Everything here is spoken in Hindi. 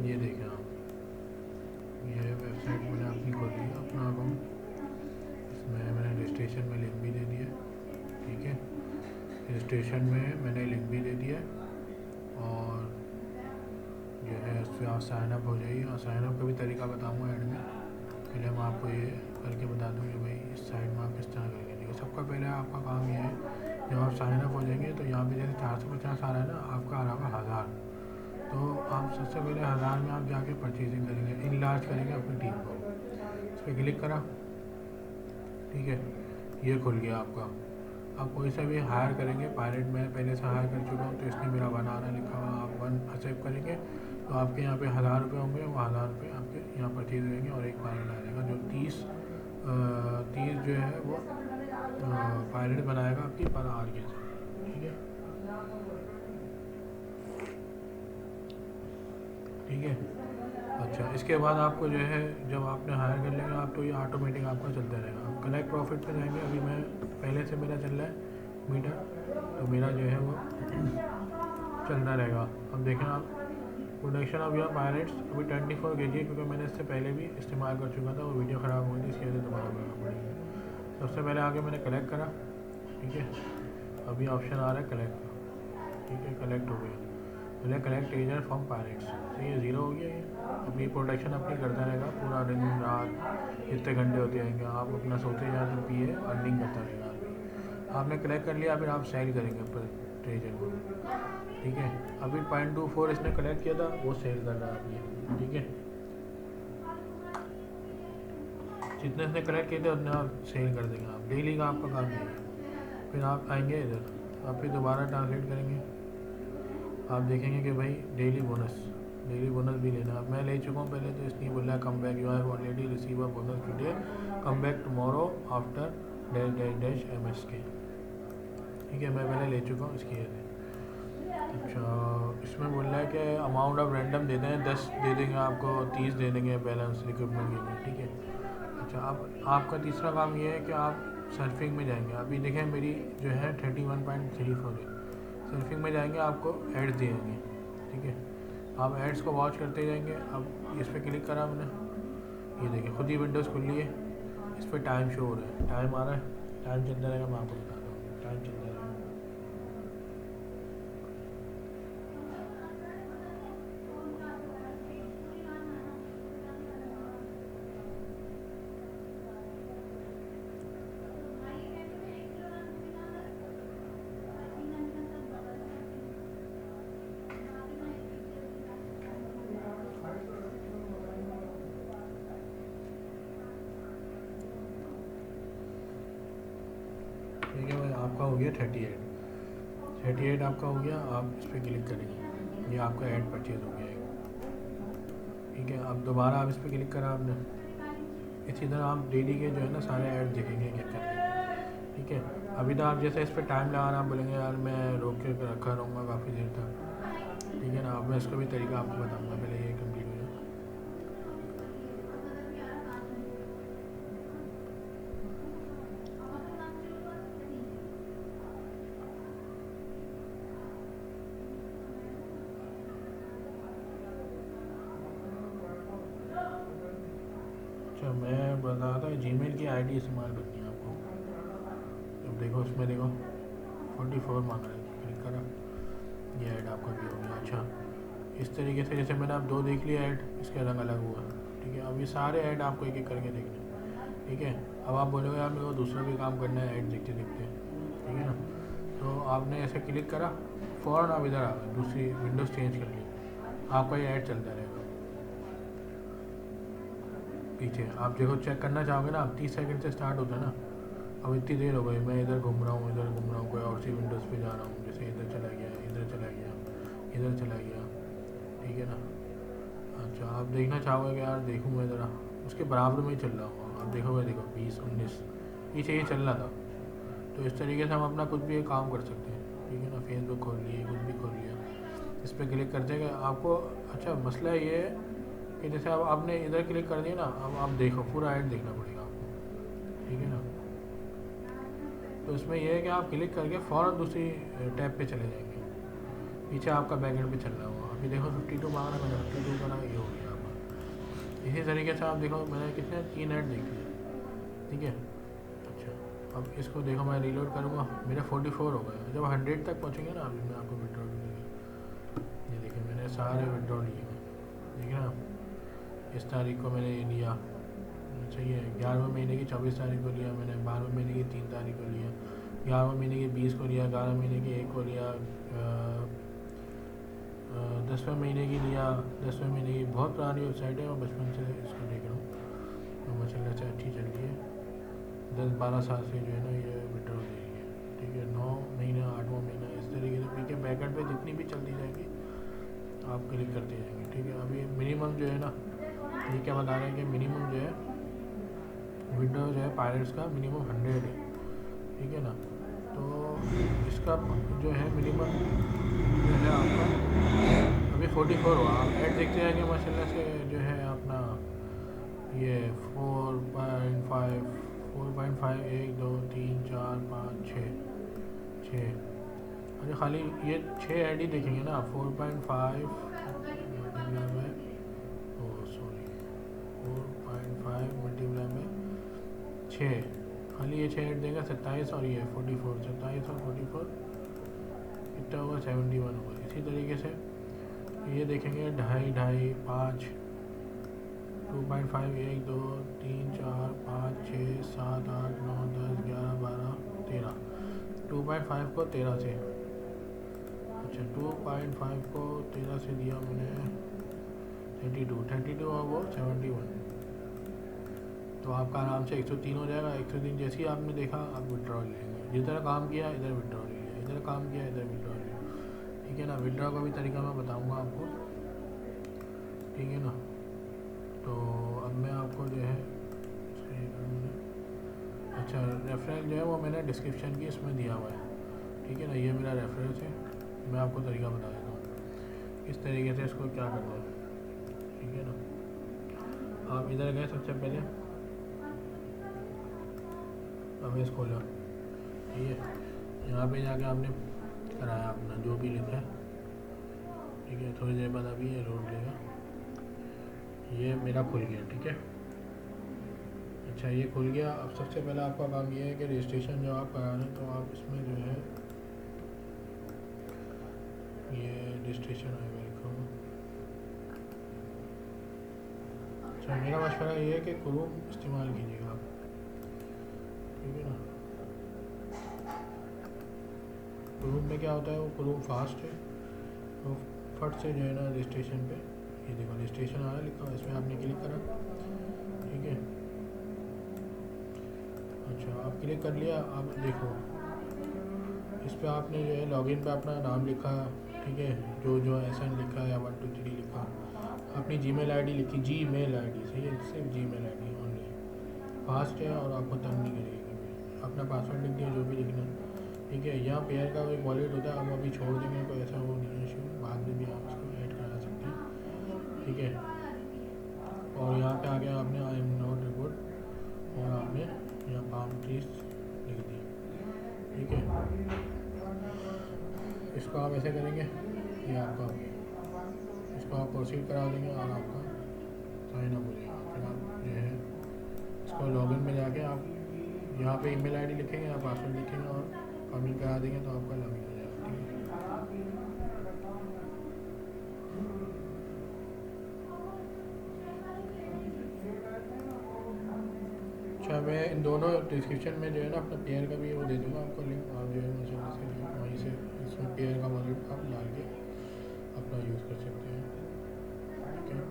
ये देखें आप, ये वेबसाइट मैंने अपनी खोली है, अपना अकाउंट। इसमें मैंने रजिस्ट्रेशन में लिंक भी दे दिया, ठीक है। रजिस्ट्रेशन में मैंने लिंक भी दे दिया और जो है उससे आप साइनअप हो जाइए। और साइनअप का भी तरीका बताऊँगा एंड में। पहले मैं आपको ये करके बता दूँ कि भाई इस साइड में आप किस तरह करेंगे। देखिए सबका पहले आपका काम ये है, जब आप साइनअप हो जाएंगे तो यहाँ पे जैसे 450 आ रहा है ना, आपका आ रहा होगा 1000। तो आप सबसे पहले 1000 में आप जाके परचेजिंग करेंगे, इन लार्ज करेंगे अपनी टीम को। इस पर क्लिक करा, ठीक है, ये खुल गया आपका। आप कोई सा भी हायर करेंगे, पायलट मैं पहले से हायर कर चुका हूँ तो इसने मेरा 1 आना लिखा हुआ, आप 1 एक्सेप्ट करेंगे तो आपके यहाँ पे 1000 रुपये होंगे, वो 1000 रुपये आपके यहाँ परचेज होंगे और एक पायलट आ जाएगा जो 30 जो है वो पायलट बनाएगा आपकी पर आवर के, ठीक है, ठीक है। अच्छा, इसके बाद आपको जो है जब आपने हायर कर लेंगे आप, तो ये ऑटोमेटिक आपका चलता रहेगा। आप कलेक्ट प्रॉफिट पे जाएंगे, अभी मैं पहले से मेरा चल रहा है मीटर, तो मेरा जो है वो चलता रहेगा। अब देखें आप, प्रोडक्शन ऑफ योर पायलट्स अभी 24 kg, क्योंकि मैंने इससे पहले भी इस्तेमाल कर चुका था, वो वीडियो ख़राब हुई थी, इसकी वजह से दोबारा करना पड़ेगा। सबसे पहले आगे मैंने कलेक्ट करा, ठीक है। अभी ऑप्शन आ रहा है कलेक्ट, ठीक है, कलेक्ट हो गया। पहले कलेक्ट एजर फ्रॉम पायलट्स, तो ये 0 हो गया। ये अपनी प्रोडक्शन अपनी करता रहेगा पूरा दिन रात, जितने घंटे होते रहेंगे आप अपना सोते जाए तो पिए, अर्निंग करता रहेगा। आपने कलेक्ट कर लिया, फिर आप सेल करेंगे पर ट्रेजर को, ठीक है। अभी 0.24 इसने कलेक्ट किया था, वो सेल कर रहा है अभी, ठीक है। जितने इसने कलेक्ट किए थे उतने आप सेल कर देंगे। आप डेली का आपका काम है। फिर आप आएंगे इधर, आप फिर दोबारा ट्रांसलेट करेंगे, आप देखेंगे कि भाई डेली बोनस भी लेना। मैं ले चुका हूँ पहले, तो इसलिए बोल रहा है come back, you have already receive a bonus today, come back tomorrow after dash dash dash MSK, ठीक है, मैं पहले ले चुका हूँ इसकी वजह। अच्छा, इसमें बोल रहा है कि अमाउंट ऑफ रैंडम देते हैं 10 दे देंगे आपको, 30 दे देंगे बैलेंस रिक्रूटमेंट के लिए, ठीक है। अच्छा, अब आपका तीसरा काम ये है कि आप सर्फिंग में जाएंगे। अभी देखें मेरी जो है 31.34 है। सर्फिंग में जाएंगे, आपको एड्स देंगे, ठीक है। आप एड्स को वॉच करते जाएंगे। अब इस पर क्लिक करा मैंने, ये देखिए खुद ही विंडोज़ खुल ली है। इस पर टाइम शो हो रहा है, टाइम आ रहा है, टाइम चलता रहेगा, मैं आपको बता रहा हूँ टाइम चलता रहेगा। ठीक है भाई, आपका हो गया 38 आपका हो गया। आप इस पर क्लिक करेंगे, ये आपका ऐड परचेज हो गया है, ठीक है। अब दोबारा आप इस पर क्लिक करा आपने, इसी तरह आप डेली के जो है ना सारे ऐड देखेंगे क्या करके, ठीक है। अभी तो आप जैसे इस पर टाइम लगाना, आप बोलेंगे यार मैं रोक के रखा रहूँगा काफ़ी देर तक, ठीक है ना। अब मैं इसका भी तरीका आपको बताऊँगा, पहले ये कम्प्लीट हो जाए। अच्छा, मैं बता रहा था जीमेल की आईडी इस्तेमाल करनी है आपको। अब देखो उसमें देखो 44 मांग रहा है, क्लिक करा, ये ऐड आपका भी हो गया। अच्छा, इस तरीके से जैसे मैंने आप 2 देख लिया ऐड, इसके रंग अलग हुआ, ठीक है। अब ये सारे ऐड आपको एक एक करके देखने हैं, ठीक है। अब आप बोलोगे यार मेरे को दूसरा भी काम करना है ऐड देखते देखते, ठीक है ना। तो आपने ऐसे क्लिक करा, फ़ौरन आप इधर आ गए, दूसरी विंडोज़ चेंज कर ली, आपका ये ऐड चलता रहेगा पीछे। आप देखो चेक करना चाहोगे ना, आप 30 सेकंड से स्टार्ट होता है ना। अब इतनी देर हो गई, मैं इधर घूम रहा हूँ, इधर घूम रहा हूँ, कोई और सी विंडोज़ पे जा रहा हूँ, जैसे इधर चला गया, इधर चला गया, इधर चला गया, ठीक है ना। अच्छा, आप देखना चाहोगे कि यार देखूँ मैं ज़रा, उसके बराबर में ही चल रहा हूँ। आप देखोगे, देखो 20 19 पीछे ये चल रहा था। तो इस तरीके से हम अपना कुछ भी काम कर सकते हैं, ठीक है ना। फेसबुक खोल लिए, कुछ भी खोल लिया, इस पर क्लिक करते हैं आपको। अच्छा, मसला ये है कि जैसे अब आपने इधर क्लिक कर दिया ना, अब आप देखो पूरा ऐड देखना पड़ेगा आपको, ठीक है ना। तो इसमें यह है कि आप क्लिक करके फ़ौरन दूसरी टैब पे चले जाएंगे, पीछे आपका बैक एंड पे चल रहा होगा। अभी देखो 52 मांग रहा है, मैंने 52 करा, ये हो गया आपका। इसी तरीके से आप देखो मैंने कितने 3 ऐड देख लिए, ठीक है। अच्छा अब इसको देखो मैं रीलोड करूँगा, मेरा 44 हो गया। जब 100 तक पहुँचेंगे ना अभी मैं आपको विड्रॉ करूँगा। ये देखिए मैंने सारे विड्रॉ लिए हैं, ठीक है ना। इस तारीख को मैंने ये लिया, अच्छा ये 11वें महीने की 24 तारीख को लिया मैंने, 12वें महीने की 3 तारीख को लिया, 11वें महीने की 20 को लिया, 11 महीने की 1 को लिया, 10वें महीने की लिया, 10वें महीने की। बहुत पुरानी वेबसाइट है, मैं बचपन से इसको देख रहा हूँ तो माशाल्लाह से अच्छी चल रही है। 10-12 साल से जो है ना ये विड्रॉ दे रही है, ठीक है। 9 महीना 8वां महीना इस तरीके से पीछे बैकेंड पे जितनी भी चलती जाएगी आप क्लिक करते जाएंगे, ठीक है। अभी मिनिमम जो है ना, ये क्या बता रहे हैं कि मिनिमम जो है विड्रॉ जो है पायरेट्स का मिनिमम 100 है, ठीक है ना। तो इसका जो है मिनिमम जो है आपका अभी 44 हुआ। आप ऐड देखते जाएंगे माशाल्लाह से जो है अपना ये 4.5 1 2 3 4 5 6 अच्छा खाली ये 6 ऐड ही देखेंगे ना। 4.5 मल्टीप्लाई में सॉरी 4.5 मल्टीप्लाई में 6, खाली ये 6 ऐड देगा 27 और ये 44, 27 और 44 कितना होगा 71 होगा। इसी तरीके से ये देखेंगे 2.5 5 2.5 1 2 3 4 5 6 7 8 9 10 11 12 13 2.5 को 13 से, अच्छा 2.5 को 13 से दिया मैंने 32 और वो 71, तो आपका आराम से 103 हो जाएगा। 103 जैसे ही आपने देखा आप विड्रॉ लेंगे, जिधर काम किया इधर विड्रॉ ले लिया, इधर काम किया इधर विड्रॉ ले लिया, ठीक है ना। विड्रॉ का भी तरीका मैं बताऊंगा आपको, ठीक है ना। तो अब मैं आपको जो है अच्छा रेफरेंस जो है वो मैंने डिस्क्रिप्शन की इसमें दिया हुआ है, ठीक है ना। ये मेरा रेफरेंस है, मैं आपको तरीका बता देता हूँ इस तरीके से इसको क्या करना है, ठीक है ना। आप इधर गए सबसे पहले, अब इसको खोला, ठीक है। यहाँ पे जाके आपने कराया अपना जो भी लिखा है, ठीक है। थोड़ी देर बाद अभी ये लोड लेगा, ये मेरा खुल गया, ठीक है। अच्छा ये खुल गया। अब सबसे पहले आपका काम ये है कि रजिस्ट्रेशन जो आप करा रहे हैं तो आप इसमें जो है ये रजिस्ट्रेशन आएगा लिखा हुआ। अच्छा मेरा मशवरा ये है कि क्रोम इस्तेमाल कीजिएगा आप, ठीक है ना। क्रोम में क्या होता है, वो क्रोम फास्ट है, तो फट से जो है ना रजिस्ट्रेशन पे, ये देखो रजिस्ट्रेशन आया लिखा हुआ, इसमें आपने क्लिक करा, ठीक है। अच्छा आप क्लिक कर लिया। अब देखो इस पर आपने जो है लॉगिन पे अपना नाम लिखा, ठीक है, जो SN लिखा है या 1 2 3 लिखा, अपनी जीमेल आईडी लिखी, जीमेल आईडी सही है, सिर्फ जीमेल आईडी ओनली, फास्ट है और आपको तंग नहीं करेगी कभी। अपना पासवर्ड लिख दिया जो भी लिखना, ठीक है। यहाँ पेयर का एक वॉलेट होता है, हम अभी छोड़ देंगे तो ऐसा वो नहीं है इशू, बाद में भी आप इसको ऐड करा सकते हैं, ठीक है। और यहाँ पे आ गया आपने आई एम नॉट रिपोर्ट, और आपने यहाँ पाम ट्रीज लिख दी, ठीक है। इसको आप ऐसे करेंगे, ये आपका हो गया। इसको आप प्रोसीड करा देंगे और आपका साइन अप हो जाएगा। फिर आप जो है इसको लॉगिन में जाके आप यहाँ पे ईमेल आईडी लिखेंगे या पासवर्ड लिखेंगे और कमेंट करा देंगे तो आपका लॉगिन हो जाएगा, ठीक है। अच्छा मैं इन दोनों डिस्क्रिप्शन में जो है ना अपना पेयर का भी वो दे दूँगा आपको लिंक, आप जो है मुझे वहीं से इसमें पेयर का वॉलेट आप डाल के अपना यूज़ कर सकते हैं, ठीक है।